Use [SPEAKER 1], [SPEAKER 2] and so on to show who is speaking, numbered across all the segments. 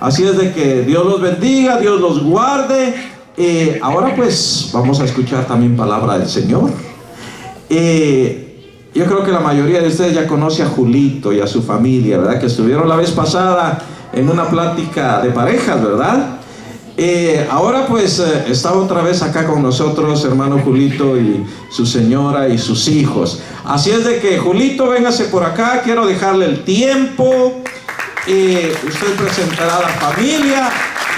[SPEAKER 1] Así es de que Dios los bendiga, Dios los guarde. Ahora pues vamos a escuchar también palabra del Señor. Yo creo que la mayoría de ustedes ya conoce a Julito y a su familia, ¿verdad? Que estuvieron la vez pasada en una plática de parejas, ¿verdad? Ahora pues está otra vez acá con nosotros hermano Julito y su señora y sus hijos. Así es de que Julito, véngase por acá, quiero dejarle el tiempo. Usted presentará a la familia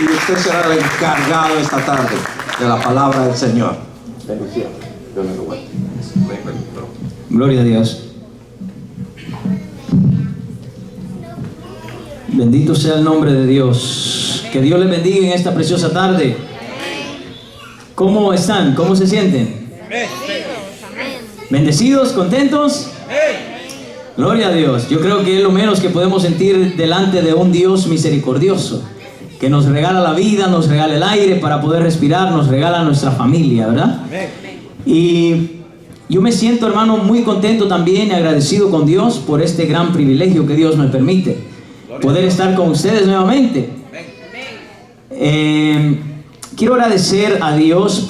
[SPEAKER 1] y usted será el encargado esta tarde de la palabra del Señor. Bendiciones. Dios me lo guarde.
[SPEAKER 2] Gloria a Dios. Bendito sea el nombre de Dios. Que Dios les bendiga en esta preciosa tarde. ¿Cómo están? ¿Cómo se sienten? ¿Bendecidos? ¿Contentos? Gloria a Dios. Yo creo que es lo menos que podemos sentir delante de un Dios misericordioso, que nos regala la vida, nos regala el aire para poder respirar, nos regala nuestra familia, ¿verdad? Y yo me siento, hermano, muy contento también y agradecido con Dios por este gran privilegio que Dios me permite, poder estar con ustedes nuevamente. Quiero agradecer a Dios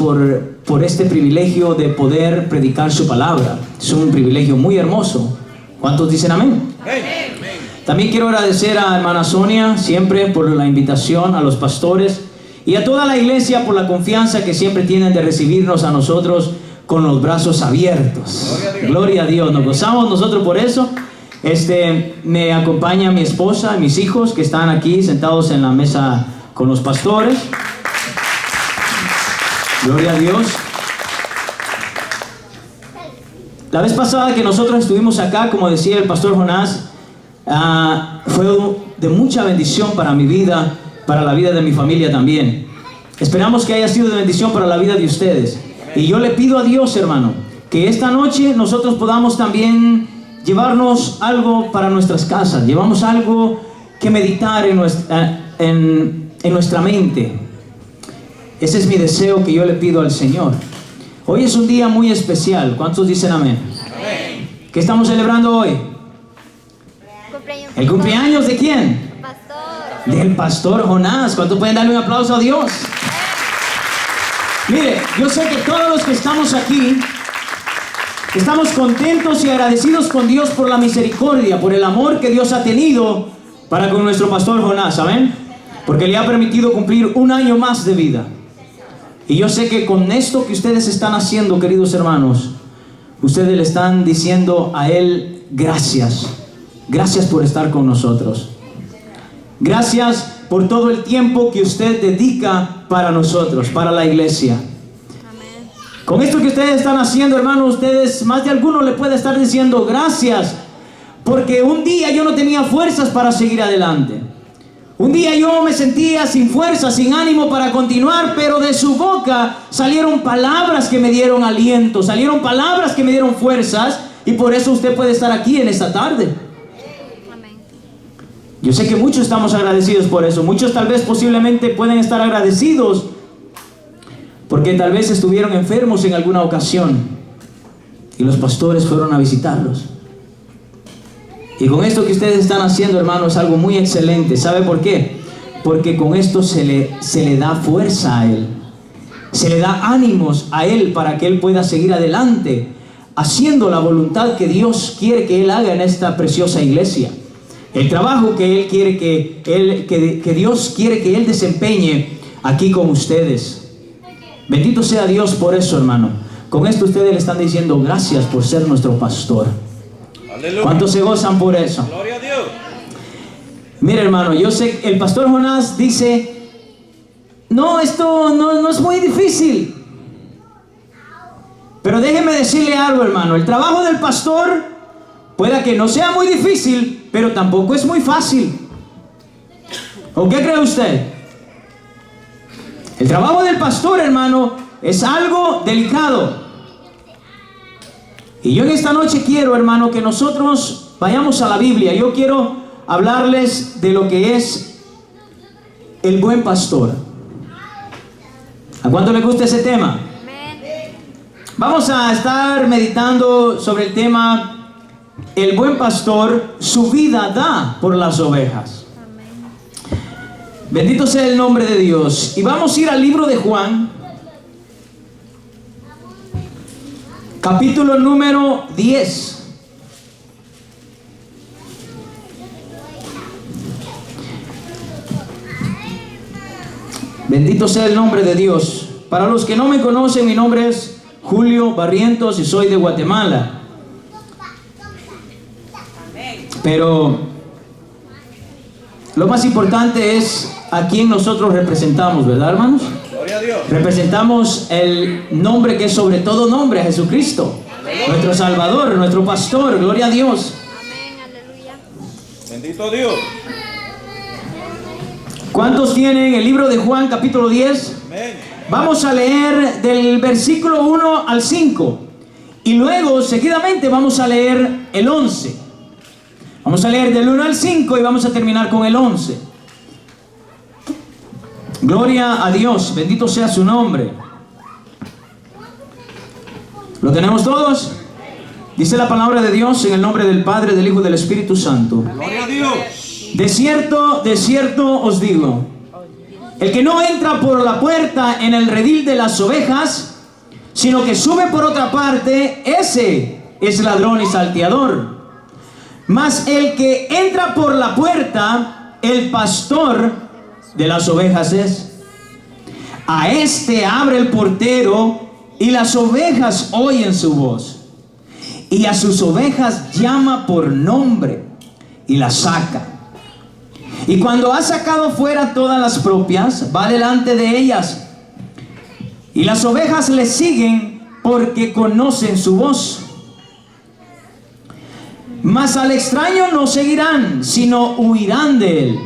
[SPEAKER 2] por este privilegio de poder predicar su palabra. Es un privilegio muy hermoso. ¿Cuántos dicen amén? También quiero agradecer a hermana Sonia siempre por la invitación, a los pastores y a toda la iglesia por la confianza que siempre tienen de recibirnos a nosotros con los brazos abiertos. Gloria a Dios. Nos gozamos nosotros por eso. Me acompaña mi esposa y mis hijos que están aquí sentados en la mesa con los pastores. Gloria a Dios. La vez pasada que nosotros estuvimos acá, como decía el pastor Jonás, fue de mucha bendición para mi vida, para la vida de mi familia también. Esperamos que haya sido de bendición para la vida de ustedes. Y yo le pido a Dios, hermano, que esta noche nosotros podamos también llevarnos algo para nuestras casas. Llevamos algo que meditar en nuestra mente. Ese es mi deseo que yo le pido al Señor. Hoy es un día muy especial. ¿Cuántos dicen amén? Amén. ¿Qué estamos celebrando hoy? ¿El cumpleaños de quién? Pastor. Del pastor Jonás. ¿Cuántos pueden darle un aplauso a Dios? Mire, yo sé que todos los que estamos aquí estamos contentos y agradecidos con Dios por la misericordia, por el amor que Dios ha tenido para con nuestro pastor Jonás, ¿amén? Porque le ha permitido cumplir un año más de vida. Y yo sé que con esto que ustedes están haciendo, queridos hermanos, ustedes le están diciendo a él gracias. Gracias por estar con nosotros. Gracias por todo el tiempo que usted dedica para nosotros, para la iglesia. Amén. Con esto que ustedes están haciendo, hermanos, ustedes, más de alguno le puede estar diciendo gracias, porque un día yo no tenía fuerzas para seguir adelante. Un día yo me sentía sin fuerza, sin ánimo para continuar, pero de su boca salieron palabras que me dieron aliento, salieron palabras que me dieron fuerzas, y por eso usted puede estar aquí en esta tarde. Yo sé que muchos estamos agradecidos por eso. Muchos tal vez posiblemente pueden estar agradecidos porque tal vez estuvieron enfermos en alguna ocasión y los pastores fueron a visitarlos. Y con esto que ustedes están haciendo, hermanos, es algo muy excelente. ¿Sabe por qué? Porque con esto se le da fuerza a él. Se le da ánimos a él para que él pueda seguir adelante, haciendo la voluntad que Dios quiere que él haga en esta preciosa iglesia. El trabajo que él quiere que Dios quiere que él desempeñe aquí con ustedes. Bendito sea Dios por eso, hermano. Con esto ustedes le están diciendo gracias por ser nuestro pastor. Aleluya. ¿Cuántos se gozan por eso? Gloria a Dios. Mire, hermano, yo sé, el pastor Jonás dice, no, esto no es muy difícil. Pero déjeme decirle algo, hermano. El trabajo del pastor pueda que no sea muy difícil, pero tampoco es muy fácil. ¿O qué cree usted? El trabajo del pastor, hermano, es algo delicado. Y yo en esta noche quiero, hermano, que nosotros vayamos a la Biblia. Yo quiero hablarles de lo que es el buen pastor. ¿A cuánto le gusta ese tema? Vamos a estar meditando sobre el tema, el buen pastor, su vida da por las ovejas. Bendito sea el nombre de Dios. Y vamos a ir al libro de Juan, capítulo número 10. Bendito sea el nombre de Dios. Para los que no me conocen, mi nombre es Julio Barrientos y soy de Guatemala. Pero lo más importante es a quién nosotros representamos, ¿verdad, hermanos?
[SPEAKER 3] Gloria a Dios.
[SPEAKER 2] Representamos el nombre que es sobre todo nombre, a Jesucristo, nuestro Salvador, nuestro Pastor. Gloria a Dios.
[SPEAKER 4] Amén, aleluya.
[SPEAKER 3] Bendito Dios.
[SPEAKER 2] ¿Cuántos tienen el libro de Juan capítulo 10?
[SPEAKER 3] Amén.
[SPEAKER 2] Vamos a leer del versículo 1 al 5 y luego seguidamente vamos a leer el 11. Vamos a leer del 1 al 5 y vamos a terminar con el 11. Gloria a Dios, bendito sea su nombre. ¿Lo tenemos todos? Dice la palabra de Dios en el nombre del Padre, del Hijo y del Espíritu Santo.
[SPEAKER 3] Gloria a Dios.
[SPEAKER 2] De cierto os digo, el que no entra por la puerta en el redil de las ovejas, sino que sube por otra parte, ese es ladrón y salteador. Mas el que entra por la puerta, el pastor de las ovejas es. A este abre el portero y las ovejas oyen su voz. Y a sus ovejas llama por nombre y las saca. Y cuando ha sacado fuera todas las propias, va delante de ellas. Y las ovejas le siguen porque conocen su voz. Mas al extraño no seguirán, sino huirán de él,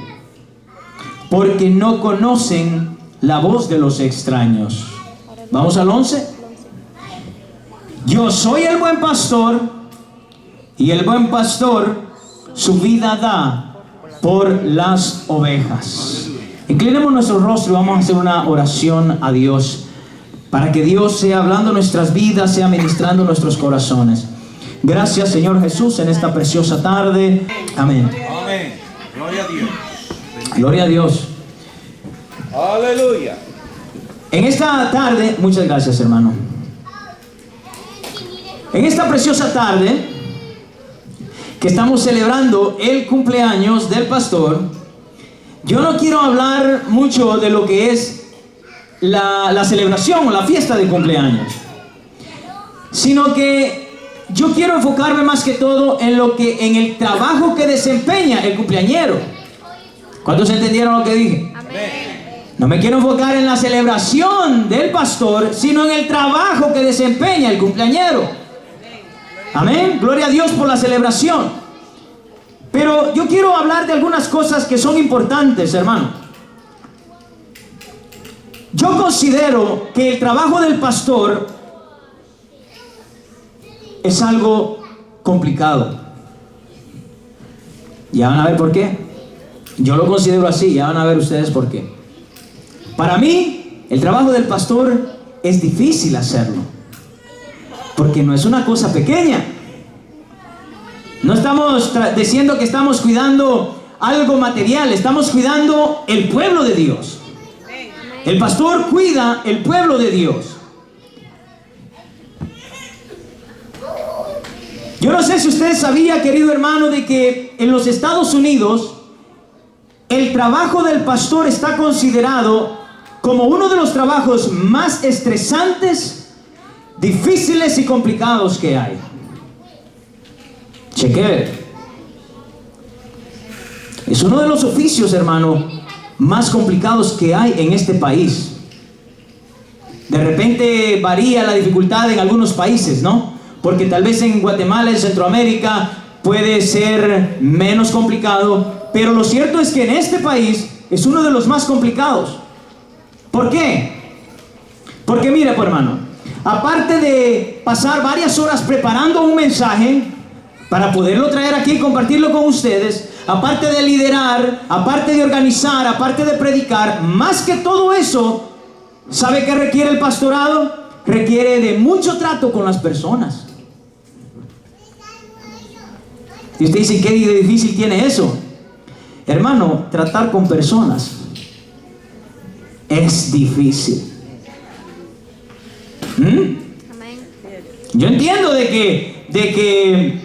[SPEAKER 2] porque no conocen la voz de los extraños. Vamos al 11. Yo soy el buen pastor, y el buen pastor su vida da por las ovejas. Inclinemos nuestro rostro y vamos a hacer una oración a Dios, para que Dios sea hablando nuestras vidas, sea ministrando nuestros corazones. Gracias, Señor Jesús, en esta preciosa tarde. Amén.
[SPEAKER 3] Amén. Gloria a Dios.
[SPEAKER 2] Gloria a Dios.
[SPEAKER 3] Aleluya.
[SPEAKER 2] En esta tarde, muchas gracias, hermano. En esta preciosa tarde que estamos celebrando el cumpleaños del pastor, yo no quiero hablar mucho de lo que es la celebración o la fiesta de cumpleaños, sino que yo quiero enfocarme más que todo en el trabajo que desempeña el cumpleañero. ¿Cuántos entendieron lo que dije?
[SPEAKER 4] Amén.
[SPEAKER 2] No me quiero enfocar en la celebración del pastor, sino en el trabajo que desempeña el cumpleañero. Amén. Gloria a Dios por la celebración. Pero yo quiero hablar de algunas cosas que son importantes, hermano. Yo considero que el trabajo del pastor es algo complicado. Ya van a ver por qué. Yo lo considero así, ya van a ver ustedes por qué. Para mí, el trabajo del pastor es difícil hacerlo, porque no es una cosa pequeña. No estamos diciendo que estamos cuidando algo material, estamos cuidando el pueblo de Dios. El pastor cuida el pueblo de Dios. Yo no sé si usted sabía, querido hermano, de que en los Estados Unidos el trabajo del pastor está considerado como uno de los trabajos más estresantes, difíciles y complicados que hay. Chequee. Es uno de los oficios, hermano, más complicados que hay en este país. De repente varía la dificultad en algunos países, ¿no? Porque tal vez en Guatemala, en Centroamérica, puede ser menos complicado, pero lo cierto es que en este país es uno de los más complicados. ¿Por qué? Porque mire, pues, hermano, aparte de pasar varias horas preparando un mensaje para poderlo traer aquí y compartirlo con ustedes, aparte de liderar, aparte de organizar, aparte de predicar, más que todo eso, ¿sabe qué requiere el pastorado? Requiere de mucho trato con las personas. Y usted dice, ¿qué difícil tiene eso? Hermano, tratar con personas es difícil.
[SPEAKER 4] Amén.
[SPEAKER 2] Yo entiendo de que,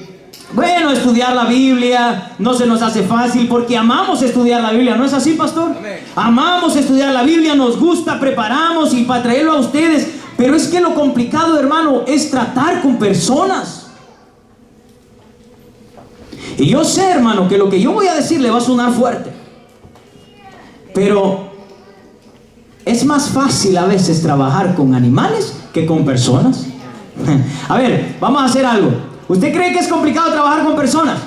[SPEAKER 2] bueno, estudiar la Biblia no se nos hace fácil porque amamos estudiar la Biblia, ¿no es así, pastor? Amamos estudiar la Biblia, nos gusta, preparamos y para traerlo a ustedes, pero es que lo complicado, hermano, es tratar con personas. Y yo sé, hermano, que lo que yo voy a decir le va a sonar fuerte, pero es más fácil a veces trabajar con animales que con personas. A ver, vamos a hacer algo. ¿Usted cree que es complicado trabajar con personas?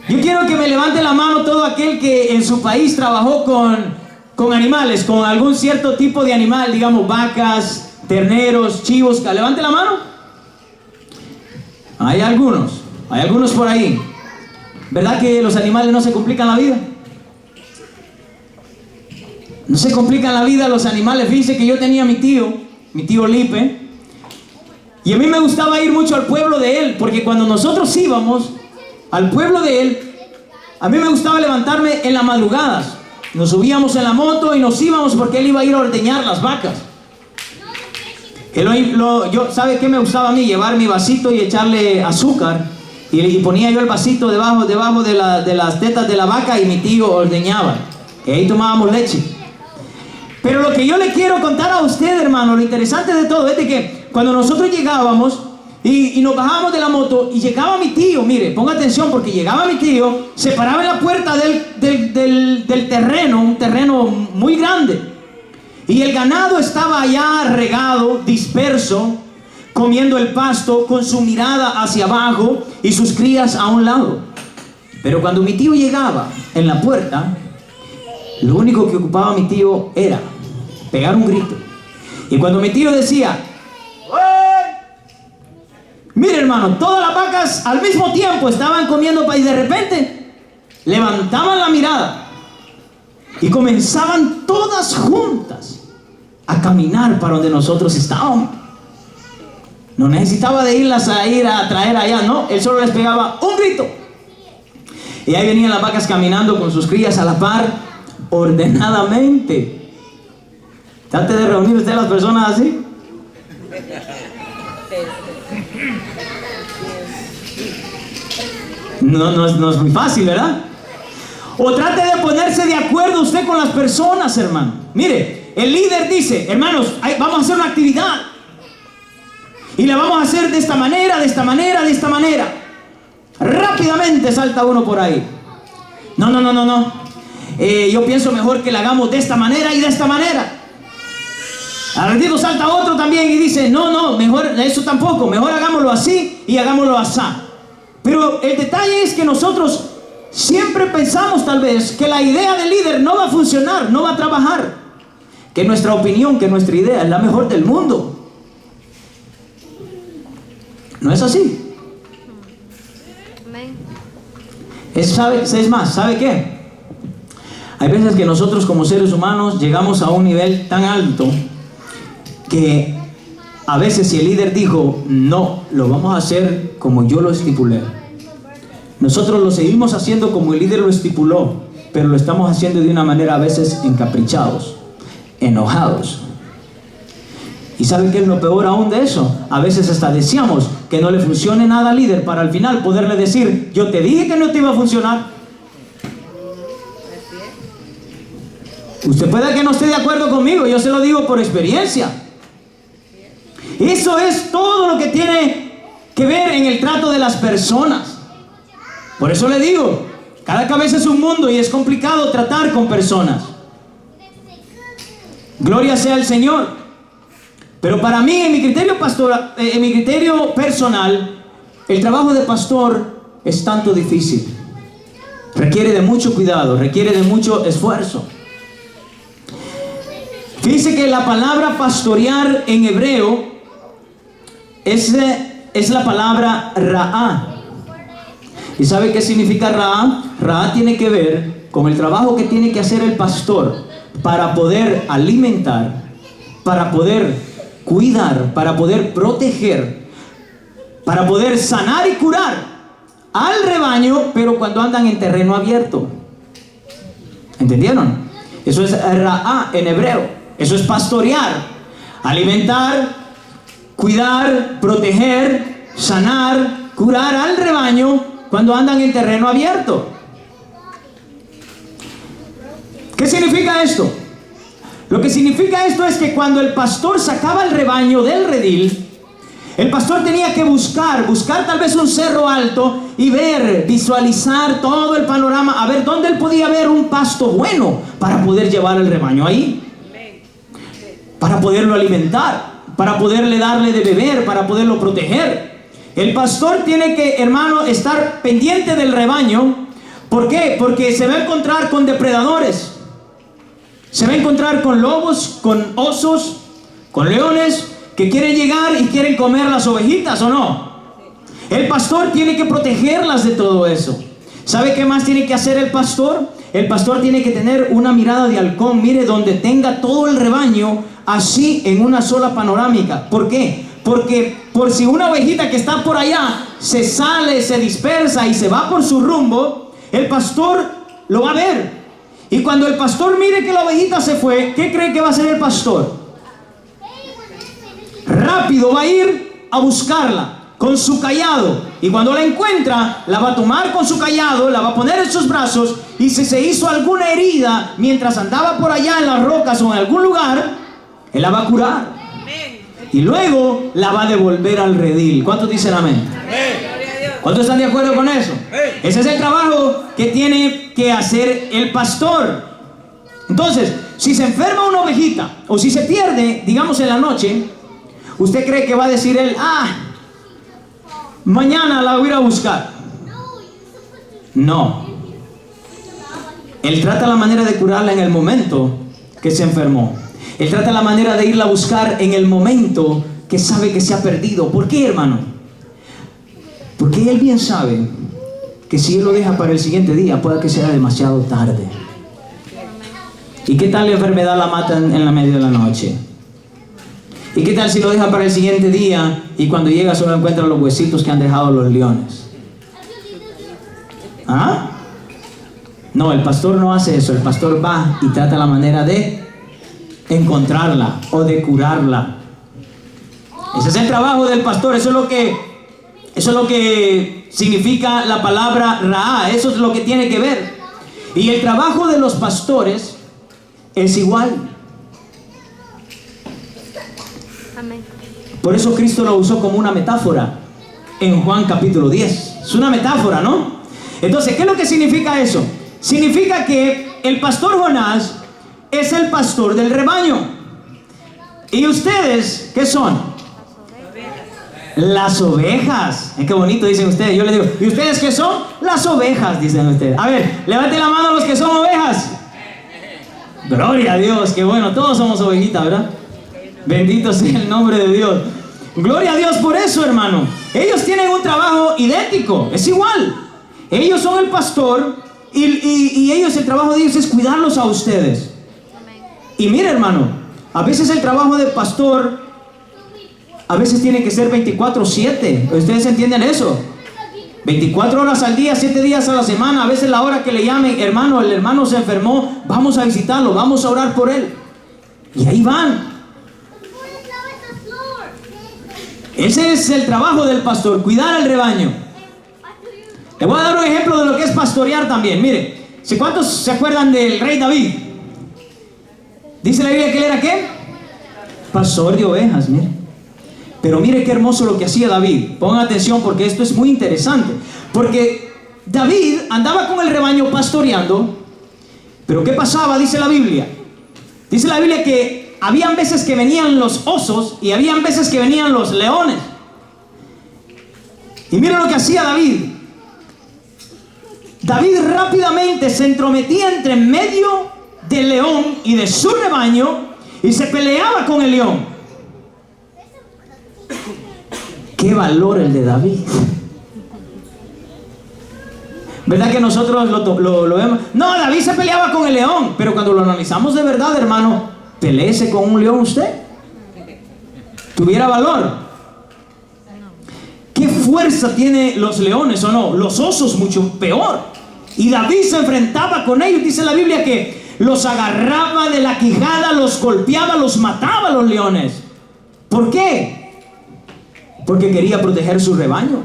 [SPEAKER 2] Yo quiero que me levante la mano todo aquel que en su país trabajó con animales, con algún cierto tipo de animal, digamos vacas, terneros, chivos. Levante la mano. Hay algunos por ahí. ¿Verdad que los animales no se complican la vida? No se complican la vida los animales. Fíjense que yo tenía mi tío Lipe, y a mí me gustaba ir mucho al pueblo de él, porque cuando nosotros íbamos al pueblo de él, a mí me gustaba levantarme en las madrugadas. Nos subíamos en la moto y nos íbamos porque él iba a ir a ordeñar las vacas. ¿Sabe qué me gustaba a mí? Llevar mi vasito y echarle azúcar, y ponía yo el vasito debajo de las tetas de la vaca, y mi tío ordeñaba, y ahí tomábamos leche. Pero lo que yo le quiero contar a usted, hermano, lo interesante de todo es de que cuando nosotros llegábamos y nos bajábamos de la moto y llegaba mi tío, mire, ponga atención, porque llegaba mi tío, se paraba en la puerta del terreno, un terreno muy grande, y el ganado estaba allá regado, disperso, comiendo el pasto con su mirada hacia abajo y sus crías a un lado. Pero cuando mi tío llegaba en la puerta, lo único que ocupaba mi tío era pegar un grito. Y cuando mi tío decía, mire, hermano, todas las vacas al mismo tiempo estaban comiendo, y de repente levantaban la mirada y comenzaban todas juntas a caminar para donde nosotros estábamos. No necesitaba de irlas a ir a traer allá, no, él solo les pegaba un grito. Y ahí venían las vacas caminando con sus crías a la par, ordenadamente. Trate de reunir usted a las personas así. No es muy fácil, ¿verdad? O trate de ponerse de acuerdo usted con las personas, hermano. Mire, el líder dice, hermanos, vamos a hacer una actividad y la vamos a hacer de esta manera, de esta manera, de esta manera. Rápidamente salta uno por ahí. No. Yo pienso mejor que la hagamos de esta manera y de esta manera. Al ratito salta otro también y dice, no, mejor eso tampoco, mejor hagámoslo así y hagámoslo así. Pero el detalle es que nosotros siempre pensamos tal vez que la idea del líder no va a funcionar, no va a trabajar, que nuestra opinión, que nuestra idea es la mejor del mundo. No es así.
[SPEAKER 4] Amén.
[SPEAKER 2] Es más, ¿sabe qué? Hay veces que nosotros como seres humanos llegamos a un nivel tan alto que a veces si el líder dijo, no, lo vamos a hacer como yo lo estipulé, nosotros lo seguimos haciendo como el líder lo estipuló, pero lo estamos haciendo de una manera a veces encaprichados, enojados. ¿Y saben qué es lo peor aún de eso? A veces hasta deseamos que no le funcione nada al líder para al final poderle decir, yo te dije que no te iba a funcionar. Usted puede que no esté de acuerdo conmigo, yo se lo digo por experiencia. Eso es todo lo que tiene que ver en el trato de las personas. Por eso le digo, cada cabeza es un mundo y es complicado tratar con personas. Gloria sea al Señor. Pero para mí, en mi criterio personal, el trabajo de pastor es tanto difícil. Requiere de mucho cuidado, requiere de mucho esfuerzo. Fíjese que la palabra pastorear en hebreo es la palabra Ra'á. ¿Y sabe qué significa Ra'á? Ra'á tiene que ver con el trabajo que tiene que hacer el pastor para poder alimentar, para poder cuidar, para poder proteger, para poder sanar y curar al rebaño, pero cuando andan en terreno abierto. ¿Entendieron? Eso es ra'á en hebreo. Eso es pastorear, alimentar, cuidar, proteger, sanar, curar al rebaño cuando andan en terreno abierto. ¿Qué significa esto? Lo que significa esto es que cuando el pastor sacaba el rebaño del redil, el pastor tenía que buscar tal vez un cerro alto y ver, visualizar todo el panorama, a ver dónde él podía ver un pasto bueno para poder llevar el rebaño ahí, para poderlo alimentar, para poderle darle de beber, para poderlo proteger. El pastor tiene que, hermano, estar pendiente del rebaño. ¿Por qué? Porque se va a encontrar con depredadores. Se va a encontrar con lobos, con osos, con leones que quieren llegar y quieren comer las ovejitas, ¿o no? El pastor tiene que protegerlas de todo eso. ¿Sabe qué más tiene que hacer el pastor? El pastor tiene que tener una mirada de halcón, mire, donde tenga todo el rebaño así en una sola panorámica. ¿Por qué? Porque por si una ovejita que está por allá se sale, se dispersa y se va por su rumbo, el pastor lo va a ver. Y cuando el pastor mire que la ovejita se fue, ¿qué cree que va a hacer el pastor? Rápido va a ir a buscarla con su cayado. Y cuando la encuentra, la va a tomar con su cayado, la va a poner en sus brazos. Y si se hizo alguna herida mientras andaba por allá en las rocas o en algún lugar, él la va a curar. Y luego la va a devolver al redil. ¿Cuántos dicen amén? ¿Cuántos están de acuerdo con eso? Ese es el trabajo que tiene que hacer el pastor. Entonces, si se enferma una ovejita o si se pierde, digamos en la noche, ¿usted cree que va a decir él, mañana la voy a ir a buscar? No. Él trata la manera de curarla en el momento que se enfermó. Él trata la manera de irla a buscar en el momento que sabe que se ha perdido. ¿Por qué, hermano? Porque él bien sabe que si él lo deja para el siguiente día, puede que sea demasiado tarde. ¿Y qué tal la enfermedad la mata en la media de la noche? ¿Y qué tal si lo deja para el siguiente día y cuando llega solo encuentra los huesitos que han dejado los leones? ¿Ah? No, el pastor no hace eso. El pastor va y trata la manera de encontrarla o de curarla. Ese es el trabajo del pastor. Eso es lo que significa la palabra Raá. Eso es lo que tiene que ver. Y el trabajo de los pastores es igual.
[SPEAKER 4] Amén.
[SPEAKER 2] Por eso Cristo lo usó como una metáfora en Juan capítulo 10. Es una metáfora, ¿no? Entonces, ¿qué es lo que significa eso? Significa que el pastor Jonás es el pastor del rebaño. ¿Y ustedes qué son? Las ovejas. Qué bonito dicen ustedes. Yo les digo, ¿y ustedes qué son? Las ovejas, dicen ustedes. A ver, levanten la mano los que son ovejas. Gloria a Dios, qué bueno. Todos somos ovejitas, ¿verdad? Bendito sea el nombre de Dios. Gloria a Dios por eso, hermano. Ellos tienen un trabajo idéntico, es igual. Ellos son el pastor y ellos, el trabajo de ellos es cuidarlos a ustedes. Y mire, hermano, a veces el trabajo del pastor a veces tiene que ser 24/7. ¿Ustedes entienden eso? 24 horas al día, 7 días a la semana. A veces la hora que le llamen, hermano, el hermano se enfermó, vamos a visitarlo, vamos a orar por él. Y ahí van. Ese es el trabajo del pastor, cuidar al rebaño. Le voy a dar un ejemplo de lo que es pastorear también. Mire, ¿cuántos se acuerdan del rey David? Dice la Biblia que él era ¿qué? Pastor de ovejas, mire. Pero mire qué hermoso lo que hacía David. Pongan atención porque esto es muy interesante. Porque David andaba con el rebaño pastoreando. Pero ¿qué pasaba? Dice la Biblia. Dice la Biblia que habían veces que venían los osos y habían veces que venían los leones. Y miren lo que hacía David. David rápidamente se entrometía entre medio del león y de su rebaño y se peleaba con el león. ¡Qué valor el de David! ¿Verdad que nosotros lo vemos? No, David se peleaba con el león, pero cuando lo analizamos de verdad, hermano, peleese con un león usted. ¿Tuviera valor? ¿Qué fuerza tienen los leones o no? Los osos mucho peor. Y David se enfrentaba con ellos. Dice la Biblia que los agarraba de la quijada, los golpeaba, los mataba a los leones. ¿Por qué? Porque quería proteger su rebaño.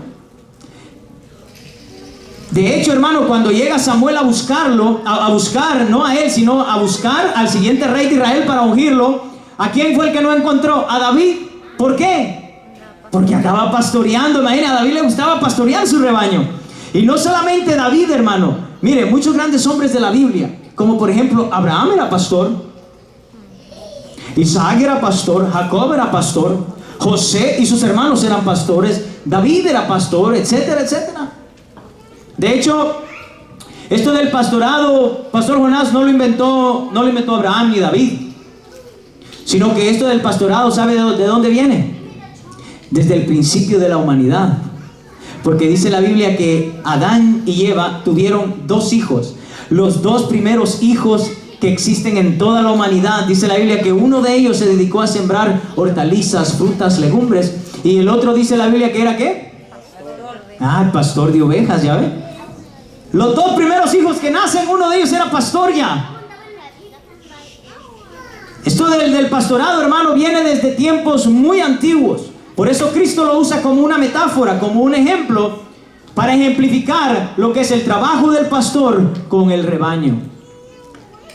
[SPEAKER 2] De hecho, hermano, cuando llega Samuel a buscarlo, a buscar, no a él, sino a buscar al siguiente rey de Israel para ungirlo, ¿a quién fue el que no encontró? A David. ¿Por qué? Porque acaba pastoreando. Imagina, a David le gustaba pastorear su rebaño. Y no solamente David, hermano. Mire, muchos grandes hombres de la Biblia, como por ejemplo Abraham era pastor, Isaac era pastor, Jacob era pastor, José y sus hermanos eran pastores, David era pastor, etcétera, etcétera. De hecho, esto del pastorado, Pastor Jonás no lo inventó Abraham ni David, sino que esto del pastorado, ¿sabe de dónde viene? Desde el principio de la humanidad. Porque dice la Biblia que Adán y Eva tuvieron 2 hijos. Los 2 primeros hijos que existen en toda la humanidad. Dice la Biblia que uno de ellos se dedicó a sembrar hortalizas, frutas, legumbres. Y el otro dice la Biblia que era ¿qué? Pastor de ovejas, ya ve. Los 2 primeros hijos que nacen, uno de ellos era pastor ya. Esto del pastorado, hermano, viene desde tiempos muy antiguos. Por eso Cristo lo usa como una metáfora, como un ejemplo, para ejemplificar lo que es el trabajo del pastor con el rebaño.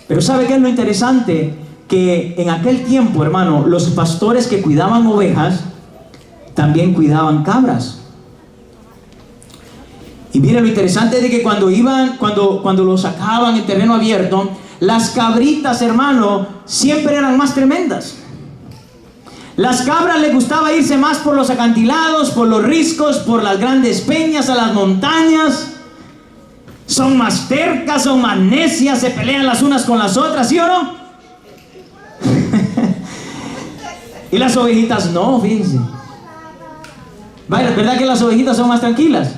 [SPEAKER 2] Pero ¿sabe qué es lo interesante? Que en aquel tiempo, hermano, los pastores que cuidaban ovejas también cuidaban cabras. Y mire, lo interesante es de que cuando lo sacaban en terreno abierto, las cabritas, hermano, siempre eran más tremendas. Las cabras les gustaba irse más por los acantilados, por los riscos, por las grandes peñas, a las montañas. Son más tercas, son más necias, se pelean las unas con las otras, ¿sí o no? Y las ovejitas no, fíjense. Vaya, ¿verdad que las ovejitas son más tranquilas?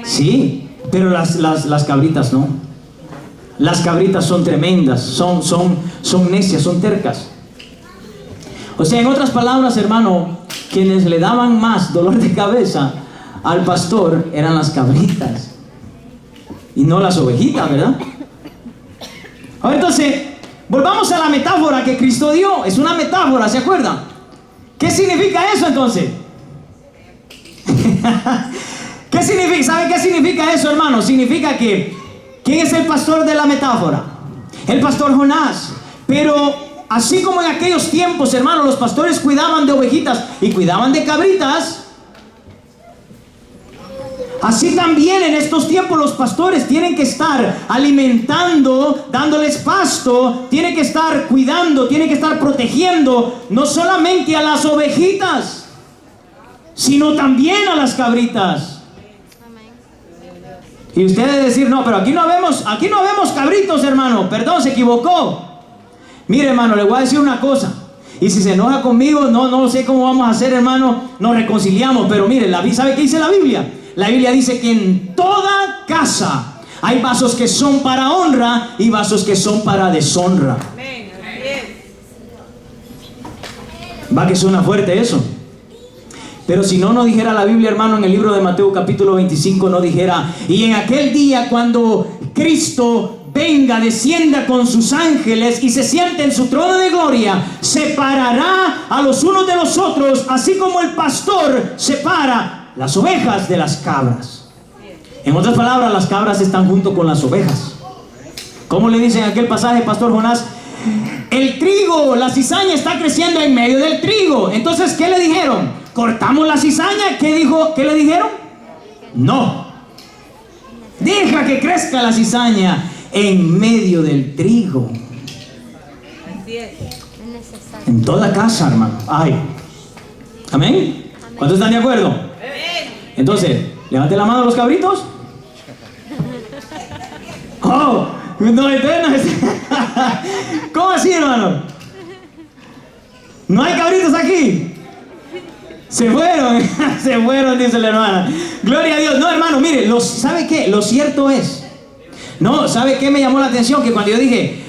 [SPEAKER 2] Sí, pero las cabritas no. Las cabritas son tremendas, son necias, son tercas. O sea, en otras palabras, hermano, quienes le daban más dolor de cabeza al pastor eran las cabritas y no las ovejitas, ¿verdad? Ahora, entonces, volvamos a la metáfora que Cristo dio. Es una metáfora, ¿se acuerdan? ¿Qué significa eso entonces? ¿Qué significa? ¿Sabe qué significa eso, hermano? Significa que ¿quién es el pastor de la metáfora? El pastor Jonás. Pero así como en aquellos tiempos, hermano, los pastores cuidaban de ovejitas y cuidaban de cabritas, así también en estos tiempos los pastores tienen que estar alimentando, dándoles pasto, tienen que estar cuidando, tienen que estar protegiendo no solamente a las ovejitas, sino también a las cabritas. Y usted debe decir, no, pero aquí no vemos cabritos, hermano. Perdón, se equivocó. Mire, hermano, le voy a decir una cosa. Y si se enoja conmigo, no sé cómo vamos a hacer, hermano. Nos reconciliamos. Pero mire, ¿sabe qué dice la Biblia? La Biblia dice que en toda casa hay vasos que son para honra y vasos que son para deshonra. Va que suena fuerte eso. Pero si no dijera la Biblia, hermano, en el libro de Mateo capítulo 25, no dijera: y en aquel día cuando Cristo venga, descienda con sus ángeles y se siente en su trono de gloria, separará a los unos de los otros, así como el pastor separa las ovejas de las cabras. En otras palabras, las cabras están junto con las ovejas. ¿Cómo le dice en aquel pasaje, Pastor Jonás? El trigo, la cizaña está creciendo en medio del trigo. Entonces, ¿qué le dijeron? ¿Cortamos la cizaña? ¿Qué le dijeron? No. Deja que crezca la cizaña en medio del trigo. En toda casa, hermano. Ay. ¿Amén? ¿Cuántos están de acuerdo? Entonces, levante la mano a los cabritos. Oh, no, ¿cómo así, hermano? ¿No hay cabritos aquí? Se fueron, se fueron, dice la hermana. Gloria a Dios. No, hermano, mire, ¿sabe qué? Lo cierto es, no, ¿sabe qué me llamó la atención? Que cuando yo dije,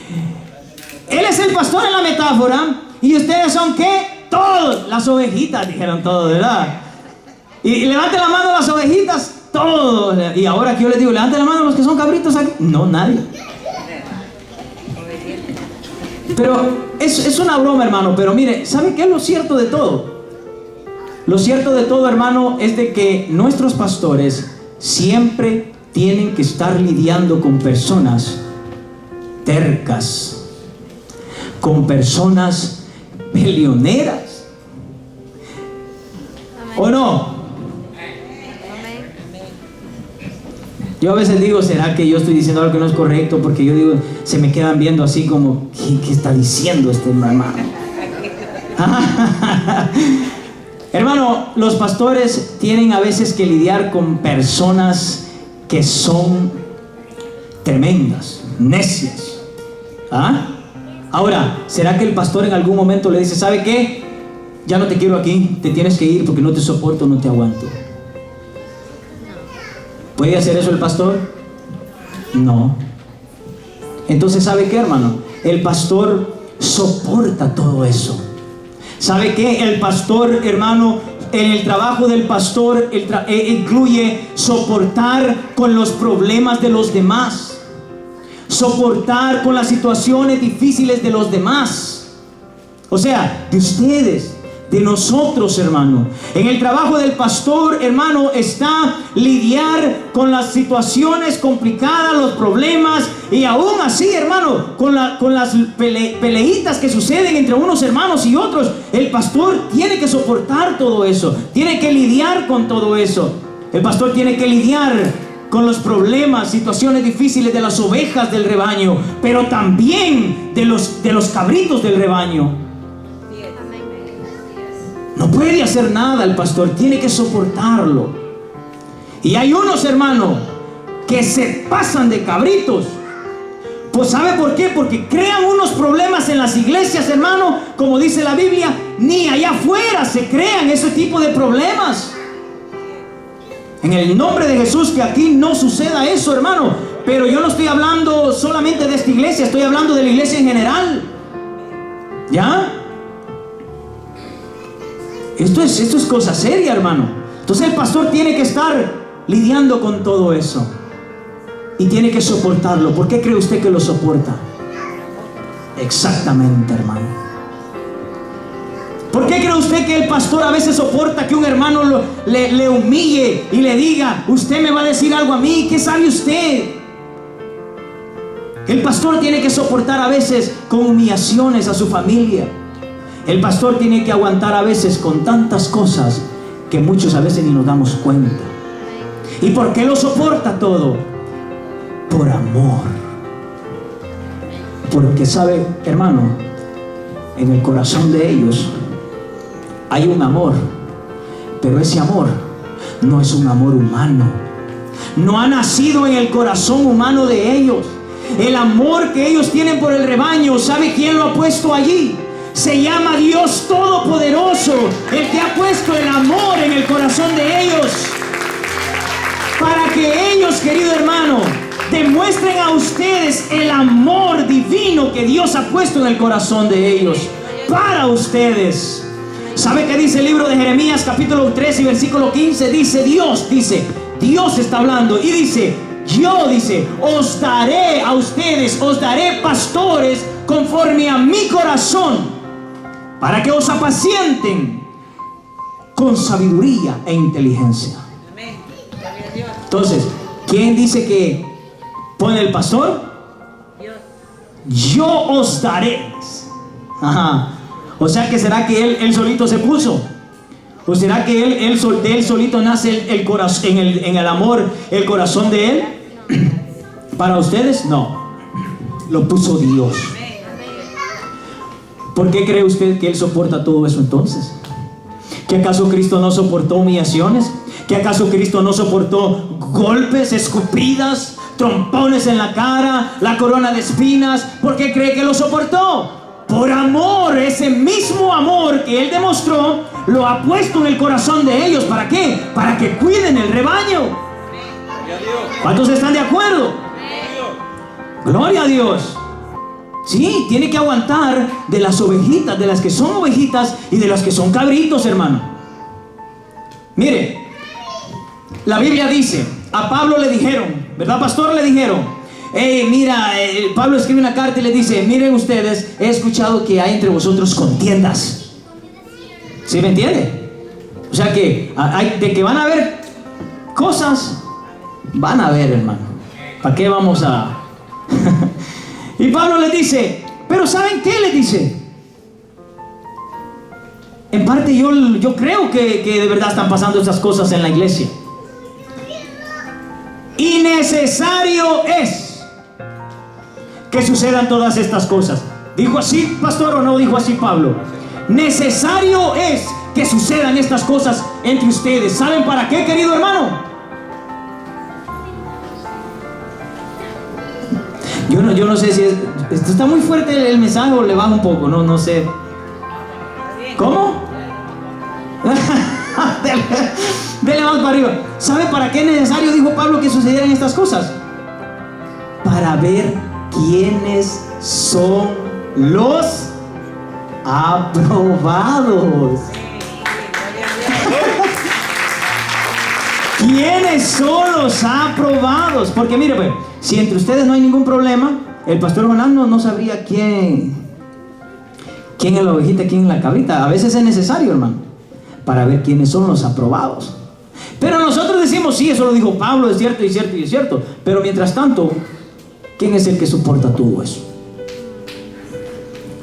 [SPEAKER 2] él es el pastor en la metáfora, y ustedes son ¿qué? Todos, las ovejitas, dijeron todos, ¿verdad? Y levanten la mano las ovejitas, todos. Y ahora que yo les digo, levanten la mano los que son cabritos aquí. No, nadie. Pero es una broma, hermano. Pero mire, ¿sabe qué es lo cierto de todo? Lo cierto de todo, hermano, es de que nuestros pastores siempre tienen que estar lidiando con personas tercas, con personas peleoneras. ¿O no? Yo a veces digo, ¿será que yo estoy diciendo algo que no es correcto? Porque yo digo, se me quedan viendo así como, ¿qué está diciendo este hermano? Hermano, los pastores tienen a veces que lidiar con personas que son tremendas, necias. ¿Ah? Ahora, ¿será que el pastor en algún momento le dice, ¿sabe qué? Ya no te quiero aquí, te tienes que ir porque no te soporto, no te aguanto? ¿Puede hacer eso el pastor? No. Entonces, ¿sabe qué, hermano? El pastor soporta todo eso. ¿Sabe qué? El pastor, hermano, en el trabajo del pastor incluye soportar con los problemas de los demás, soportar con las situaciones difíciles de los demás. O sea, de ustedes, de nosotros, hermano. En el trabajo del pastor, hermano, está lidiar con las situaciones complicadas, los problemas, y aún así, hermano, con las peleitas que suceden entre unos hermanos y otros. El pastor tiene que soportar todo eso, tiene que lidiar con todo eso. El pastor tiene que lidiar con los problemas, situaciones difíciles de las ovejas del rebaño, pero también de los cabritos del rebaño. No puede hacer nada el pastor, tiene que soportarlo. Y hay unos, hermanos, que se pasan de cabritos. Pues ¿sabe por qué? Porque crean unos problemas en las iglesias, hermano. Como dice la Biblia, ni allá afuera se crean ese tipo de problemas. En el nombre de Jesús, que aquí no suceda eso, hermano. Pero yo no estoy hablando solamente de esta iglesia, estoy hablando de la iglesia en general. ¿Ya? Esto es cosa seria, hermano. Entonces el pastor tiene que estar lidiando con todo eso y tiene que soportarlo. ¿Por qué cree usted que lo soporta? Exactamente, hermano. ¿Por qué cree usted que el pastor a veces soporta que un hermano le humille y le diga, usted me va a decir algo a mí? ¿Qué sabe usted? El pastor tiene que soportar a veces con humillaciones a su familia. El pastor tiene que aguantar a veces con tantas cosas que muchos a veces ni nos damos cuenta. ¿Y por qué lo soporta todo? Por amor. Porque sabe, hermano, en el corazón de ellos hay un amor, pero ese amor no es un amor humano. No ha nacido en el corazón humano de ellos. El amor que ellos tienen por el rebaño, ¿sabe quién lo ha puesto allí? Se llama Dios Todopoderoso, el que ha puesto el amor en el corazón de ellos, para que ellos, querido hermano, demuestren a ustedes el amor divino que Dios ha puesto en el corazón de ellos, para ustedes. ¿Sabe qué dice el libro de Jeremías capítulo 3 y versículo 15? Dios está hablando y dice, os daré a ustedes, os daré pastores conforme a mi corazón, para que os apacienten con sabiduría e inteligencia. Entonces, ¿quién dice que pone el pastor? Yo os daré. Ajá. O sea que será que él solito se puso. ¿O será que él solito nace el corazón, en el amor, el corazón de él? Para ustedes, no. Lo puso Dios. ¿Por qué cree usted que él soporta todo eso entonces? ¿Que acaso Cristo no soportó humillaciones? ¿Que acaso Cristo no soportó golpes, escupidas, trompones en la cara, la corona de espinas? ¿Por qué cree que lo soportó? Por amor. Ese mismo amor que él demostró lo ha puesto en el corazón de ellos. ¿Para qué? Para que cuiden el rebaño. ¿Cuántos están de acuerdo? Gloria a Dios. Sí, tiene que aguantar de las ovejitas, de las que son ovejitas y de las que son cabritos, hermano. Mire, la Biblia dice, a Pablo le dijeron, ¿verdad, pastor? Le dijeron, hey, mira, Pablo escribe una carta y le dice, miren ustedes, he escuchado que hay entre vosotros contiendas. ¿Sí me entiende? O sea que de que van a haber cosas, van a haber, hermano. ¿Para qué vamos a...? Y Pablo les dice, pero ¿saben qué? Les dice, en parte yo creo que de verdad están pasando esas cosas en la iglesia. Y necesario es que sucedan todas estas cosas. ¿Dijo así, pastor, o no dijo así Pablo? Necesario es que sucedan estas cosas entre ustedes. ¿Saben para qué, querido hermano? Yo no sé si esto está muy fuerte el mensaje o le baja un poco, no sé. ¿Cómo? Dele más para arriba. ¿Sabe para qué es necesario, dijo Pablo, que sucedieran estas cosas? Para ver quiénes son los aprobados. ¿Quiénes son los aprobados? Porque mire, pues, si entre ustedes no hay ningún problema, el pastor Jonás no sabría quién es la ovejita, quién es la cabrita. A veces es necesario, hermano, para ver quiénes son los aprobados. Pero nosotros decimos, sí, eso lo dijo Pablo, es cierto, y cierto, y es cierto. Pero mientras tanto, ¿quién es el que soporta todo eso?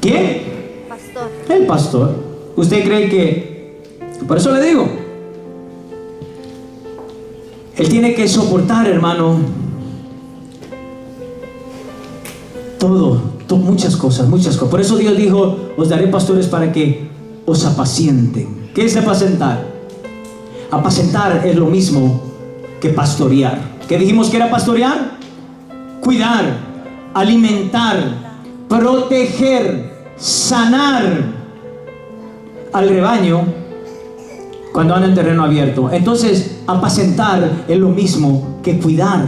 [SPEAKER 2] ¿Quién?
[SPEAKER 4] Pastor.
[SPEAKER 2] El pastor. ¿Usted cree que...? Por eso le digo, él tiene que soportar, hermano, muchas cosas. Por eso Dios dijo, os daré pastores para que os apacienten. ¿Qué es apacentar? Apacentar es lo mismo que pastorear. ¿Qué dijimos que era pastorear? Cuidar, alimentar, proteger, sanar al rebaño cuando anda en terreno abierto. Entonces, apacentar es lo mismo que cuidar,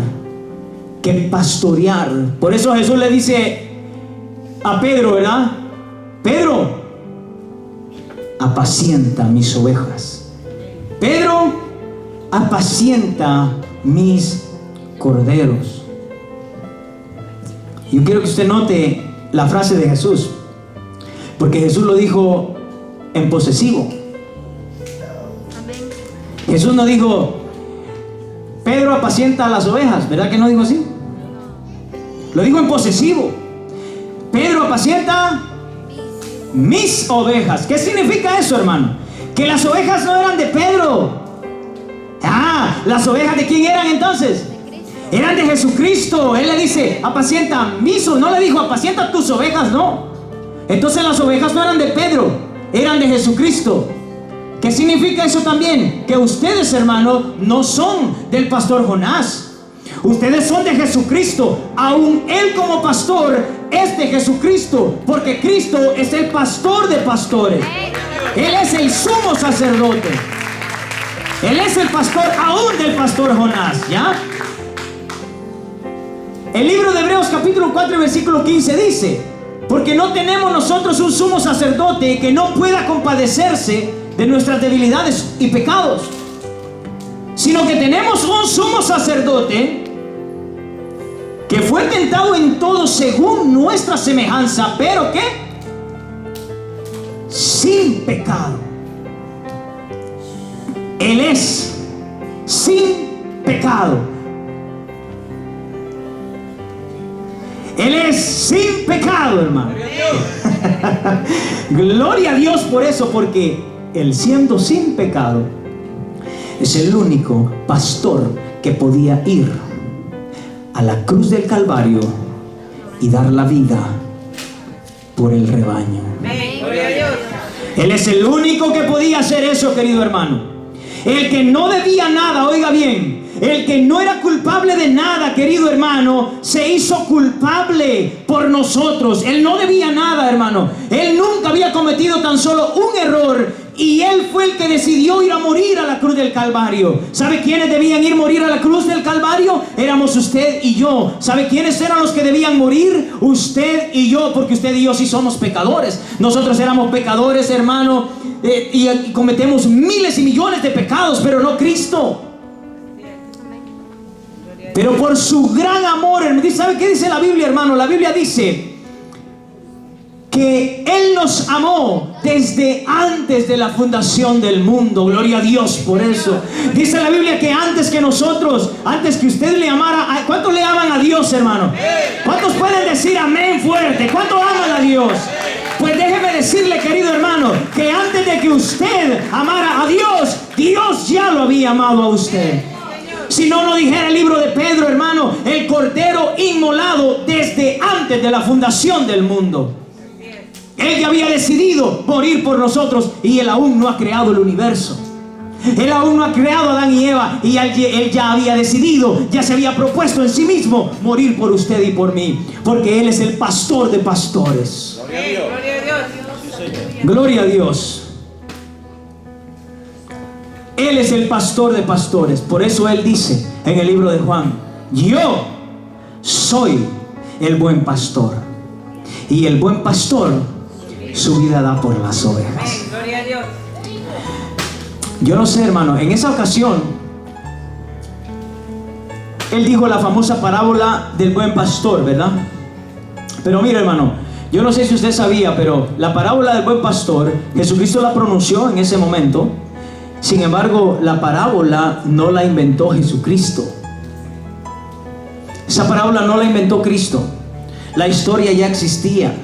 [SPEAKER 2] que pastorear. Por eso Jesús le dice a Pedro, ¿verdad? Pedro, apacienta mis ovejas. Pedro, apacienta mis corderos. Yo quiero que usted note la frase de Jesús, porque Jesús lo dijo en posesivo. Jesús no dijo, Pedro apacienta a las ovejas, ¿verdad que no dijo así? Lo dijo en posesivo. Pedro apacienta mis ovejas. ¿Qué significa eso, hermano? Que las ovejas no eran de Pedro. ¿Las ovejas de quién eran entonces? Eran de Jesucristo. Él le dice, apacienta mis ovejas. No le dijo, apacienta tus ovejas, no. Entonces las ovejas no eran de Pedro, eran de Jesucristo. ¿Qué significa eso también? Que ustedes, hermano, no son del pastor Jonás. Ustedes son de Jesucristo. Aún él como pastor es de Jesucristo, porque Cristo es el pastor de pastores. Él es el sumo sacerdote. Él es el pastor aún del pastor Jonás, ¿ya? El libro de Hebreos capítulo 4 versículo 15 dice, porque no tenemos nosotros un sumo sacerdote que no pueda compadecerse de nuestras debilidades y pecados, sino que tenemos un sumo sacerdote que fue tentado en todo según nuestra semejanza, pero ¿qué? Sin pecado. Él es sin pecado. Él es sin pecado, hermano. Gloria a Dios por eso, porque Él, siendo sin pecado, es el único pastor que podía ir a la cruz del Calvario y dar la vida por el rebaño. Él es el único que podía hacer eso, querido hermano. El que no debía nada, oiga bien, el que no era culpable de nada, querido hermano, se hizo culpable por nosotros. Él no debía nada, hermano. Él nunca había cometido tan solo un error, y él fue el que decidió ir a morir a la cruz del Calvario. ¿Sabe quiénes debían ir a morir a la cruz del Calvario? Éramos usted y yo. ¿Sabe quiénes eran los que debían morir? Usted y yo, porque usted y yo sí somos pecadores. Nosotros éramos pecadores, hermano, y cometemos miles y millones de pecados, pero no Cristo. Pero por su gran amor, ¿sabe qué dice la Biblia, hermano? La Biblia dice que Él nos amó desde antes de la fundación del mundo. Gloria a Dios por eso. Dice la Biblia que antes que nosotros, antes que usted le amara, ¿cuántos le aman a Dios, hermano? ¿Cuántos pueden decir amén fuerte? ¿Cuántos aman a Dios? Pues déjeme decirle, querido hermano, que antes de que usted amara a Dios, Dios ya lo había amado a usted. Si no, no dijera el libro de Pedro, hermano, el cordero inmolado desde antes de la fundación del mundo. Él ya había decidido morir por nosotros y Él aún no ha creado el universo. Él aún no ha creado a Adán y Eva y Él ya había decidido, ya se había propuesto en sí mismo morir por usted y por mí, porque Él es el pastor de pastores.
[SPEAKER 3] Gloria a Dios.
[SPEAKER 4] Gloria a Dios.
[SPEAKER 3] Sí, Señor.
[SPEAKER 2] Gloria a Dios. Él es el pastor de pastores. Por eso Él dice en el libro de Juan: yo soy el buen pastor, y el buen pastor su vida da por las ovejas.
[SPEAKER 4] Gloria a Dios.
[SPEAKER 2] Yo no sé, hermano, en esa ocasión Él dijo la famosa parábola del buen pastor, ¿verdad? Pero mire, hermano, yo no sé si usted sabía, pero la parábola del buen pastor, Jesucristo la pronunció en ese momento. Sin embargo, la parábola no la inventó Jesucristo. Esa parábola no la inventó Cristo. La historia ya existía.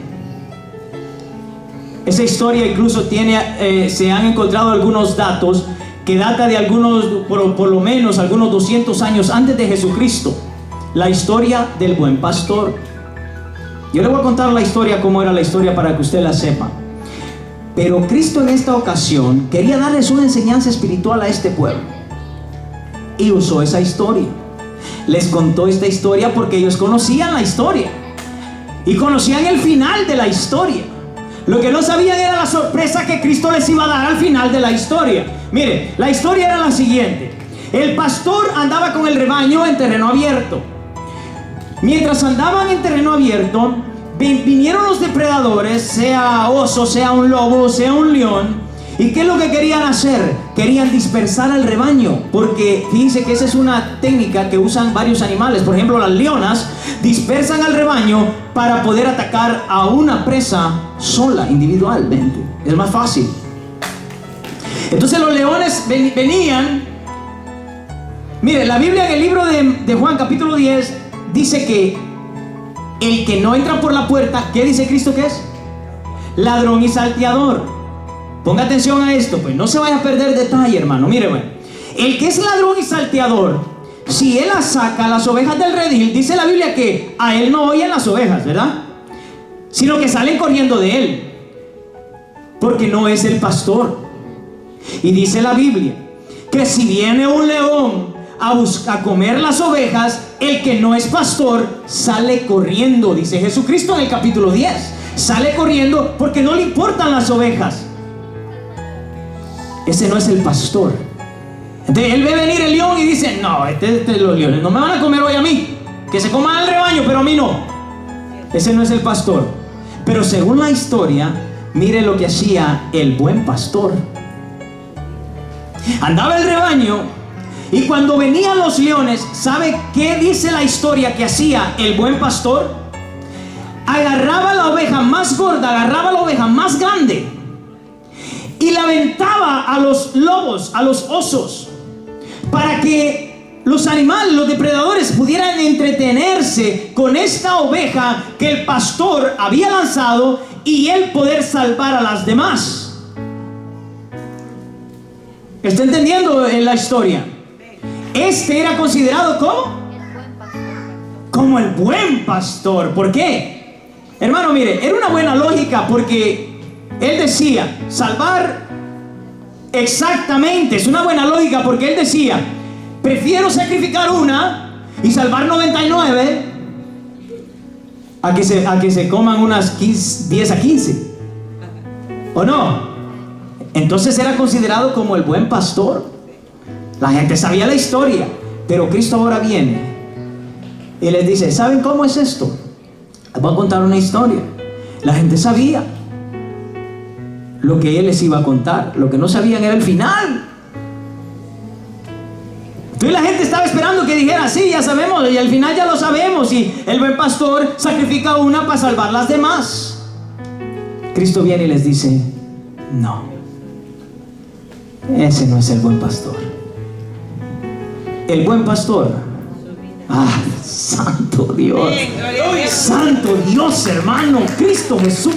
[SPEAKER 2] Esa historia incluso se han encontrado algunos datos que data de algunos, por lo menos algunos 200 años antes de Jesucristo. La historia del buen pastor. Yo le voy a contar la historia, cómo era la historia, para que usted la sepa. Pero Cristo en esta ocasión quería darles una enseñanza espiritual a este pueblo, y usó esa historia. Les contó esta historia porque ellos conocían la historia y conocían el final de la historia. Lo que no sabían era la sorpresa que Cristo les iba a dar al final de la historia. Mire, la historia era la siguiente: el pastor andaba con el rebaño en terreno abierto. Mientras andaban en terreno abierto, vinieron los depredadores, sea oso, sea un lobo, sea un león. ¿Y qué es lo que querían hacer? Querían dispersar al rebaño, porque fíjense que esa es una técnica que usan varios animales. Por ejemplo, las leonas dispersan al rebaño para poder atacar a una presa sola, individualmente. Es más fácil. Entonces los leones venían. Mire, la Biblia en el libro de Juan capítulo 10 dice que el que no entra por la puerta, ¿qué dice Cristo que es? Ladrón y salteador. Ponga atención a esto, pues no se vaya a perder detalle, hermano. Mire, bueno, el que es ladrón y salteador, si él saca las ovejas del redil, dice la Biblia que a él no oyen las ovejas, ¿verdad? Sino que salen corriendo de él, porque no es el pastor. Y dice la Biblia que si viene un león a comer las ovejas, el que no es pastor sale corriendo. Dice Jesucristo en el capítulo 10, sale corriendo porque no le importan las ovejas. Ese no es el pastor. Entonces él ve venir el león y dice: no, los leones no me van a comer hoy a mí, que se coman al rebaño, pero a mí no. Ese no es el pastor. Pero según la historia, mire lo que hacía el buen pastor. Andaba el rebaño, y cuando venían los leones, ¿sabe qué dice la historia que hacía el buen pastor? Agarraba la oveja más gorda, agarraba la oveja más grande y la aventaba a los lobos, a los osos, para que los animales, los depredadores, pudieran entretenerse con esta oveja que el pastor había lanzado y él poder salvar a las demás. ¿Está entendiendo la historia? Este era considerado como el buen pastor. ¿Por qué? Hermano, mire, era una buena lógica, porque él decía, salvar, exactamente, es una buena lógica, porque él decía, prefiero sacrificar una y salvar 99 a que se coman unas 10 a 15. ¿O no? Entonces era considerado como el buen pastor. La gente sabía la historia, pero Cristo ahora viene y les dice: ¿saben cómo es esto? Les voy a contar una historia. La gente sabía lo que Él les iba a contar. Lo que no sabían era el final. Entonces la gente estaba esperando que dijera, sí, ya sabemos, y al final ya lo sabemos, y el buen pastor sacrifica una para salvar las demás. Cristo viene y les dice, no, ese no es el buen pastor. El buen pastor, santo Dios, santo Dios, hermano, Cristo Jesús.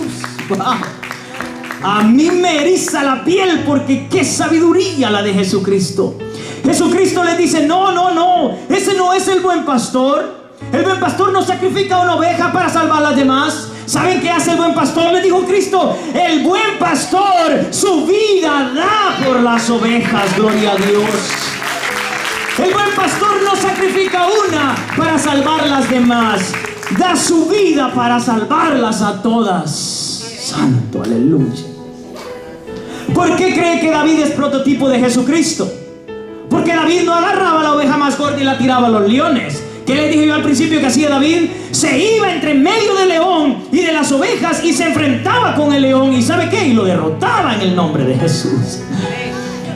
[SPEAKER 2] A mí me eriza la piel porque qué sabiduría la de Jesucristo. Jesucristo les dice, no, ese no es el buen pastor. El buen pastor no sacrifica una oveja para salvar a las demás. ¿Saben qué hace el buen pastor? Le dijo Cristo, el buen pastor su vida da por las ovejas, gloria a Dios. El buen pastor no sacrifica una para salvar las demás, da su vida para salvarlas a todas. Santo, aleluya. ¿Por qué cree que David es prototipo de Jesucristo? Porque David no agarraba la oveja más gorda y la tiraba a los leones. ¿Qué les dije yo al principio que hacía David? Se iba entre medio del león y de las ovejas y se enfrentaba con el león. ¿Y sabe qué? Y lo derrotaba en el nombre de Jesús.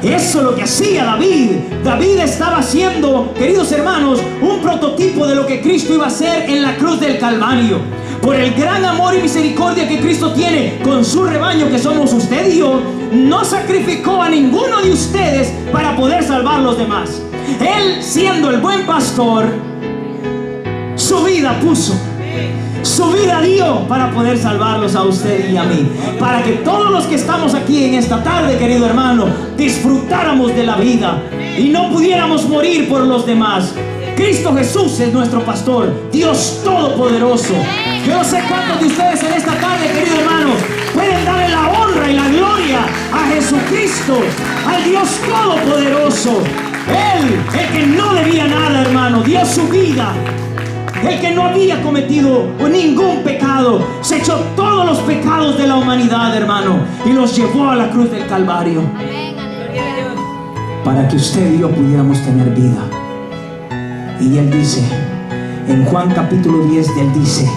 [SPEAKER 2] Eso es lo que hacía David. David estaba siendo, queridos hermanos, un prototipo de lo que Cristo iba a hacer en la cruz del Calvario. Por el gran amor y misericordia que Cristo tiene con su rebaño, que somos usted y yo, no sacrificó a ninguno de ustedes para poder salvar a los demás. Él, siendo el buen pastor, su vida puso, su vida dio para poder salvarlos a usted y a mí, para que todos los que estamos aquí en esta tarde, querido hermano, disfrutáramos de la vida y no pudiéramos morir por los demás. Cristo Jesús es nuestro pastor, Dios Todopoderoso. Yo no sé cuántos de ustedes en esta tarde, querido hermano, pueden darle la honra y la gloria a Jesucristo, al Dios Todopoderoso. Él, el que no debía nada, hermano, dio su vida. El que no había cometido ningún pecado, se echó todos los pecados de la humanidad, hermano, y los llevó a la cruz del Calvario. Para que usted y yo pudiéramos tener vida. Y él dice, en Juan capítulo 10, él dice,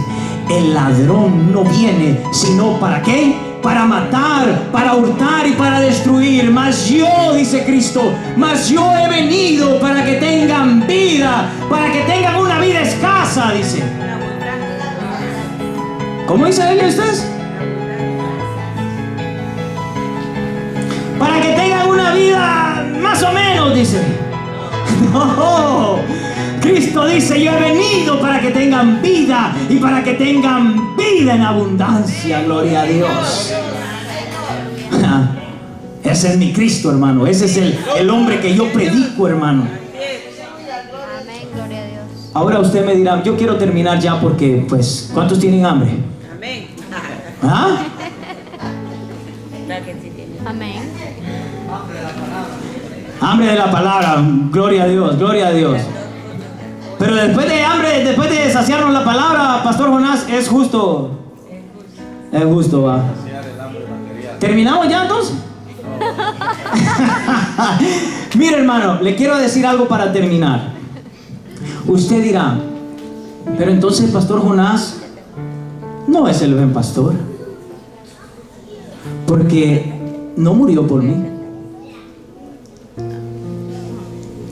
[SPEAKER 2] el ladrón no viene sino ¿para qué? Para matar, para hurtar y para destruir. Mas yo, dice Cristo, mas yo he venido para que tengan vida, para que tengan una vida escasa, dice. ¿Cómo dice él ustedes? Para que tengan una vida más o menos, dice. No, Cristo dice, yo he venido para que tengan vida y para que tengan vida en abundancia, gloria a Dios. Ese es mi Cristo, hermano. Ese es el hombre que yo predico, hermano.
[SPEAKER 4] Amén, gloria a Dios.
[SPEAKER 2] Ahora usted me dirá, yo quiero terminar ya porque, pues, ¿cuántos tienen hambre?
[SPEAKER 5] Amén.
[SPEAKER 2] ¿Ah?
[SPEAKER 4] Amén.
[SPEAKER 2] Hambre de la palabra, gloria a Dios, gloria a Dios. Pero después de hambre, después de saciarnos la palabra, Pastor Jonás, es justo. Es justo, va. ¿Terminamos ya entonces? Mire, hermano, le quiero decir algo para terminar. Usted dirá, pero entonces el Pastor Jonás no es el buen pastor, porque no murió por mí.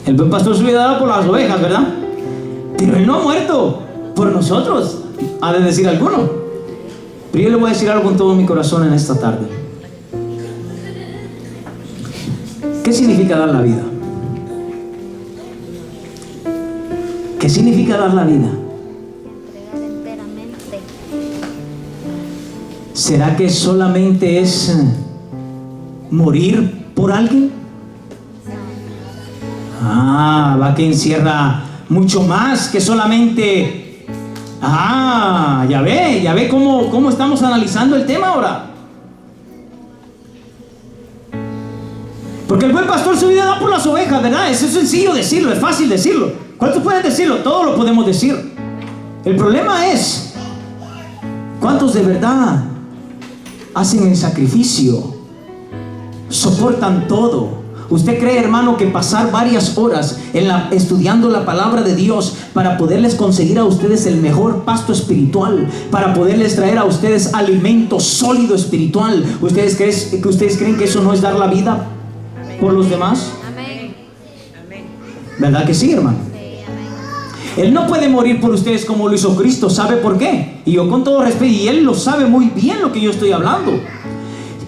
[SPEAKER 2] El buen pastor su vida dada por las ovejas, ¿verdad? Pero él no ha muerto por nosotros, ha de decir alguno. Pero yo le voy a decir algo con todo mi corazón en esta tarde. ¿Qué significa dar la vida? ¿Qué significa dar la vida?
[SPEAKER 4] Entregar enteramente.
[SPEAKER 2] ¿Será que solamente es morir por alguien? Va que encierra mucho más que solamente. Ya ve cómo estamos analizando el tema ahora. Porque el buen pastor su vida da por las ovejas, ¿verdad? Es sencillo decirlo, es fácil decirlo. ¿Cuántos pueden decirlo? Todos lo podemos decir. El problema es, ¿cuántos de verdad hacen el sacrificio? Soportan todo. ¿Usted cree, hermano, que pasar varias horas estudiando la palabra de Dios para poderles conseguir a ustedes el mejor pasto espiritual, para poderles traer a ustedes alimento sólido espiritual, ¿ustedes creen que eso no es dar la vida por los demás?
[SPEAKER 4] Amén.
[SPEAKER 2] ¿Verdad que sí, hermano?
[SPEAKER 4] Sí, amén.
[SPEAKER 2] Él no puede morir por ustedes como lo hizo Cristo. ¿Sabe por qué? Y yo con todo respeto, y Él lo sabe muy bien lo que yo estoy hablando.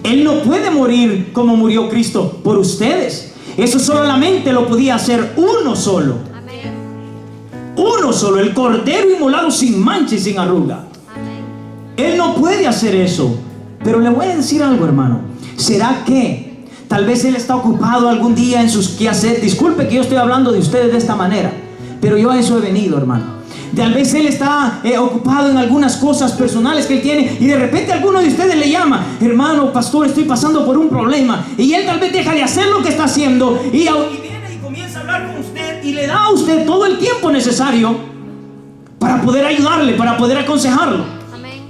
[SPEAKER 2] Él no puede morir como murió Cristo por ustedes. Eso solamente lo podía hacer uno solo.
[SPEAKER 4] Amén.
[SPEAKER 2] Uno solo, el Cordero inmolado sin mancha y sin arruga.
[SPEAKER 4] Amén.
[SPEAKER 2] Él no puede hacer eso. Pero le voy a decir algo, hermano. ¿Será que tal vez Él está ocupado algún día en sus quehaceres? Disculpe que yo estoy hablando de ustedes de esta manera, pero yo a eso he venido, hermano. Tal vez Él está ocupado en algunas cosas personales que Él tiene, y de repente alguno de ustedes le llama: hermano, pastor, estoy pasando por un problema. Y Él tal vez deja de hacer lo que está haciendo y viene y comienza a hablar con usted, y le da a usted todo el tiempo necesario para poder ayudarle, para poder aconsejarlo.
[SPEAKER 4] Amén.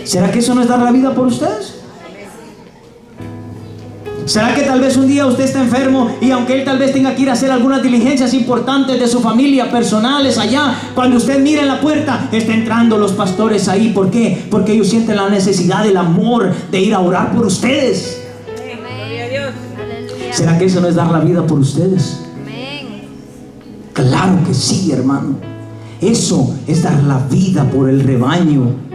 [SPEAKER 2] ¿Será que eso no es dar la vida por ustedes? ¿Será que tal vez un día usted está enfermo y aunque él tal vez tenga que ir a hacer algunas diligencias importantes de su familia, personales allá, cuando usted mira en la puerta, está entrando los pastores ahí? ¿Por qué? Porque ellos sienten la necesidad, el amor de ir a orar por ustedes.
[SPEAKER 4] Amén. Aleluya.
[SPEAKER 2] ¿Será que eso no es dar la vida por ustedes?
[SPEAKER 4] Amén.
[SPEAKER 2] Claro que sí, hermano. Eso es dar la vida por el rebaño.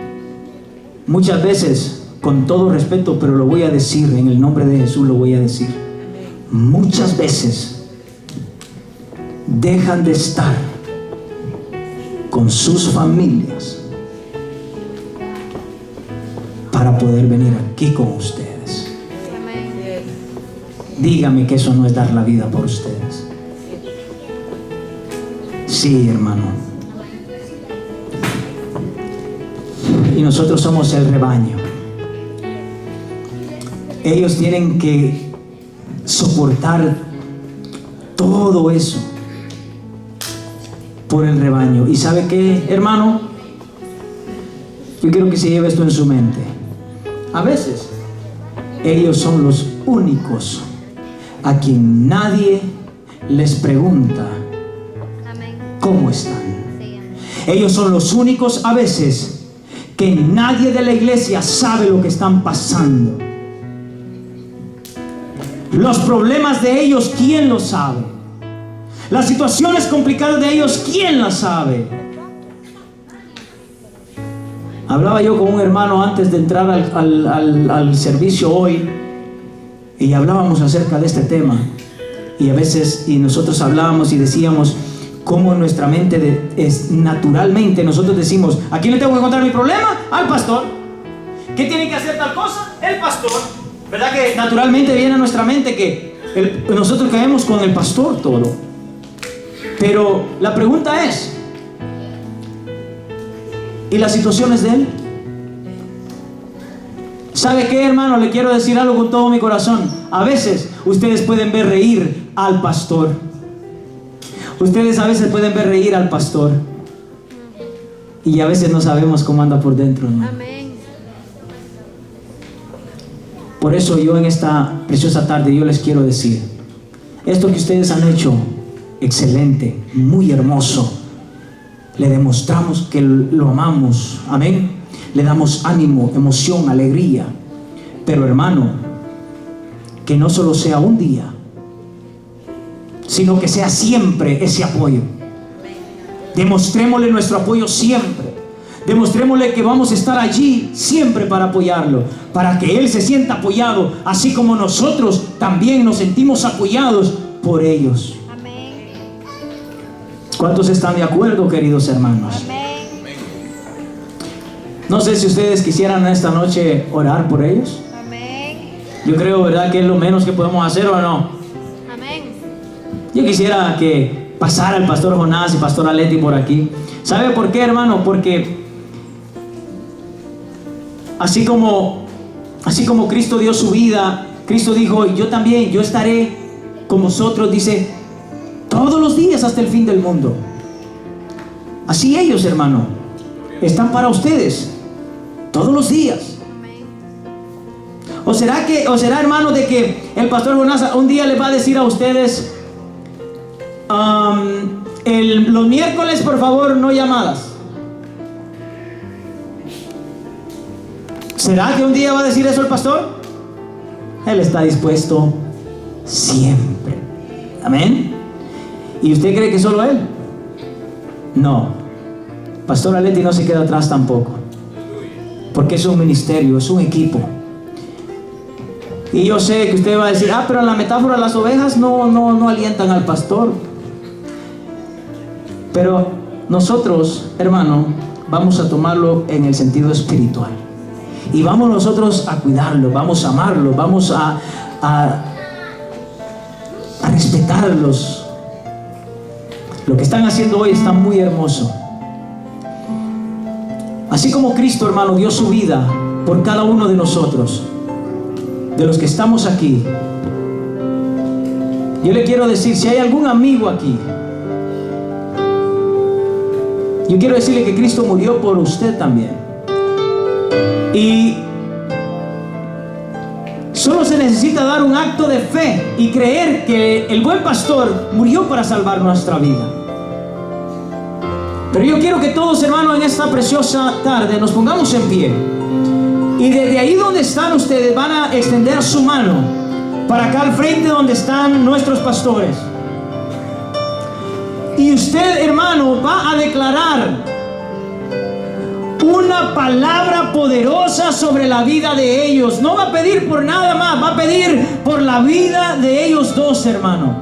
[SPEAKER 2] Muchas veces, con todo respeto, pero lo voy a decir, en el nombre de Jesús lo voy a decir. Muchas veces dejan de estar con sus familias para poder venir aquí con ustedes.
[SPEAKER 4] Amén.
[SPEAKER 2] Dígame que eso no es dar la vida por ustedes. Sí, hermano. Y nosotros somos el rebaño. Ellos tienen que soportar todo eso por el rebaño. ¿Y sabe qué, hermano? Yo quiero que se lleve esto en su mente. A veces ellos son los únicos a quien nadie les pregunta
[SPEAKER 4] Amén.
[SPEAKER 2] cómo están.
[SPEAKER 4] Sí, amén.
[SPEAKER 2] Ellos son los únicos a veces que nadie de la iglesia sabe lo que están pasando. Los problemas de ellos, ¿quién los sabe? Las situaciones complicadas de ellos, ¿quién las sabe? Hablaba yo con un hermano antes de entrar al servicio hoy, y hablábamos acerca de este tema. Y a veces, y nosotros hablábamos y decíamos cómo nuestra mente es naturalmente, nosotros decimos: ¿a quién le tengo que contar mi problema? Al pastor. ¿Qué tiene que hacer tal cosa? El pastor. ¿Verdad que naturalmente viene a nuestra mente que nosotros caemos con el pastor todo? Pero la pregunta es: ¿y las situaciones de él? ¿Sabe qué, hermano? Le quiero decir algo con todo mi corazón. A veces ustedes pueden ver reír al pastor. Ustedes a veces pueden ver reír al pastor, y a veces no sabemos cómo anda por dentro, hermano.
[SPEAKER 4] Amén.
[SPEAKER 2] Por eso yo en esta preciosa tarde yo les quiero decir: esto que ustedes han hecho, excelente, muy hermoso. Le demostramos que lo amamos, amén. Le damos ánimo, emoción, alegría. Pero, hermano, que no solo sea un día, sino que sea siempre ese apoyo. Demostrémosle nuestro apoyo siempre. Demostrémosle que vamos a estar allí siempre para apoyarlo, para que él se sienta apoyado, así como nosotros también nos sentimos apoyados por ellos.
[SPEAKER 4] Amén.
[SPEAKER 2] ¿Cuántos están de acuerdo, queridos hermanos?
[SPEAKER 4] Amén.
[SPEAKER 2] No sé si ustedes quisieran esta noche orar por ellos.
[SPEAKER 4] Amén.
[SPEAKER 2] Yo creo, ¿verdad?, que es lo menos que podemos hacer, ¿o no?
[SPEAKER 4] Amén.
[SPEAKER 2] Yo quisiera que pasara el pastor Jonás y pastor Aleti por aquí. ¿Sabe por qué, hermano? Porque así como Cristo dio su vida, Cristo dijo: yo también, yo estaré con vosotros, dice, todos los días hasta el fin del mundo. Así ellos, hermano, están para ustedes todos los días.
[SPEAKER 4] Amén.
[SPEAKER 2] ¿O será, hermano, de que el pastor Jonás un día les va a decir a ustedes: los miércoles, por favor, no llamadas? ¿Será que un día va a decir eso el pastor? Él está dispuesto siempre Amén. ¿Y usted cree que solo él? No. Pastora Leti no se queda atrás tampoco. Porque es un ministerio, es un equipo. Y yo sé que usted va a decir, pero en la metáfora las ovejas no alientan al pastor. Pero nosotros, hermano, vamos a tomarlo en el sentido espiritual. Y vamos nosotros a cuidarlo, vamos a amarlo, vamos a respetarlos. Lo que están haciendo hoy está muy hermoso. Así como Cristo, hermano, dio su vida por cada uno de nosotros, de los que estamos aquí. Yo le quiero decir, si hay algún amigo aquí, yo quiero decirle que Cristo murió por usted también. Y solo se necesita dar un acto de fe y creer que el buen pastor murió para salvar nuestra vida. Pero yo quiero que todos, hermanos, en esta preciosa tarde nos pongamos en pie. Y desde ahí donde están ustedes van a extender su mano para acá al frente donde están nuestros pastores. Y usted, hermano, va a declarar una palabra poderosa sobre la vida de ellos. No va a pedir por nada más, va a pedir por la vida de ellos dos, hermano.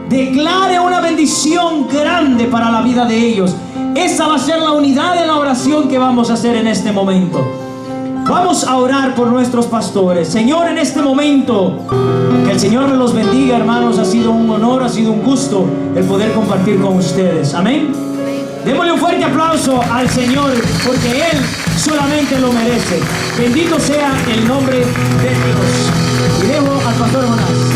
[SPEAKER 2] Declare una bendición grande para la vida de ellos. Esa va a ser la unidad de la oración que vamos a hacer en este momento. Vamos a orar por nuestros pastores. Señor, en este momento, que el Señor los bendiga, hermanos. Ha sido un honor, ha sido un gusto el poder compartir con ustedes. Amén. Démosle un fuerte aplauso al Señor, porque Él solamente lo merece. Bendito sea el nombre de Dios. Y dejo al pastor Jonás.